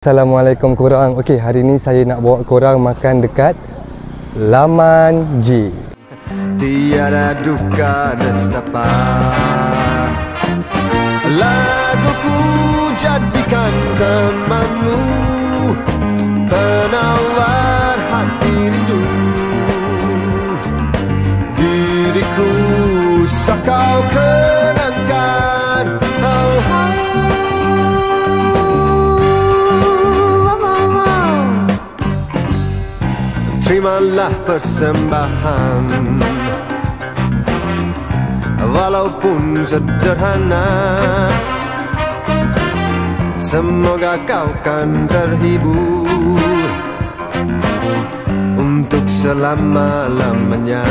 Assalamualaikum korang. Okey, hari ni saya nak bawa korang makan dekat Laman J. Tiada duka nestapa, laguku jadikan temanmu, penawar hati rindu. Diriku kau kenangkan, oh, terimalah persembahan, walaupun sederhana. Semoga kau kan terhibur untuk selama-lamanya.